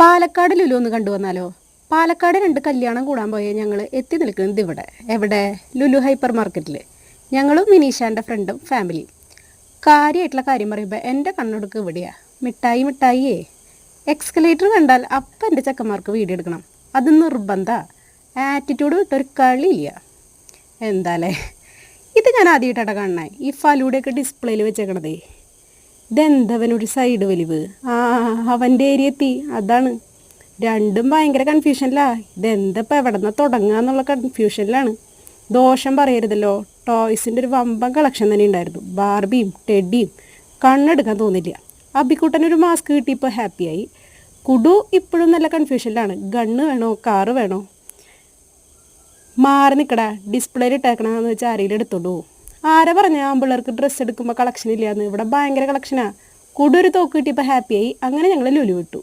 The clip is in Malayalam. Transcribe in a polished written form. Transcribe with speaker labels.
Speaker 1: പാലക്കാട് ലുലു ഒന്ന് കണ്ടുവന്നാലോ? പാലക്കാട് 2 കല്യാണം കൂടാൻ പോയ ഞങ്ങൾ എത്തി നിൽക്കുന്നത് ഇവിടെ. എവിടെ? ലുലു ഹൈപ്പർ മാർക്കറ്റിൽ. ഞങ്ങളും മിനീഷാൻ്റെ ഫ്രണ്ടും ഫാമിലിയും. കാര്യമായിട്ടുള്ള കാര്യം പറയുമ്പോൾ എൻ്റെ കണ്ണൊടുക്ക് ഇവിടെയാ. മിഠായി മിഠായിയേ. എക്സ്കലേറ്റർ കണ്ടാൽ അപ്പം എൻ്റെ ചെക്കന്മാർക്ക് വീഡിയോ എടുക്കണം. അത് നിർബന്ധമാണ്. ആറ്റിറ്റ്യൂഡ് വിട്ടൊരു കളിയില്ല. എന്താല്ലേ ഇത് ഞാൻ ആദ്യമായിട്ടാണ് കാണണേ. ഈ ഫലൂടെയൊക്കെ ഡിസ്പ്ലേയിൽ വെച്ചേക്കണതേ. ഇതെന്തവനൊരു സൈഡ് വലിവ്. അവൻ്റെ ഏരിയ എത്തി. അതാണ്. രണ്ടും ഭയങ്കര കൺഫ്യൂഷനിലാ. ഇതെന്തപ്പോൾ എവിടെ നിന്ന് തുടങ്ങുക എന്നുള്ള കൺഫ്യൂഷനിലാണ്. ദോഷം പറയരുതല്ലോ. ടോയ്സിൻ്റെ ഒരു വമ്പൻ കളക്ഷൻ തന്നെ ഉണ്ടായിരുന്നു. ബാർബിയും ടെഡിയും കണ്ണെടുക്കാൻ തോന്നില്ല. അബിക്കുട്ടനൊരു മാസ്ക് കിട്ടിയപ്പോൾ ഹാപ്പിയായി. കുടു ഇപ്പോഴും നല്ല കൺഫ്യൂഷനിലാണ്. ഗണ്ണ് വേണോ കാറ് വേണോ? മാറി നിൽക്കടാ, ഡിസ്പ്ലേയിൽ ഇട്ടേക്കണമെന്ന് വെച്ചാൽ ആരെങ്കിലും എടുത്തോണ്ട് പോകും. ആരാ പറഞ്ഞ ആമ്പിള്ളേർക്ക് ഡ്രസ്സ് എടുക്കുമ്പോൾ കളക്ഷൻ ഇല്ലയെന്ന്? ഇവിടെ ഭയങ്കര കളക്ഷനാണ്. കുടു ഒരു തോക്ക് കിട്ടിയപ്പോൾ ഹാപ്പിയായി. അങ്ങനെ ഞങ്ങൾ ലുലു വിട്ടു.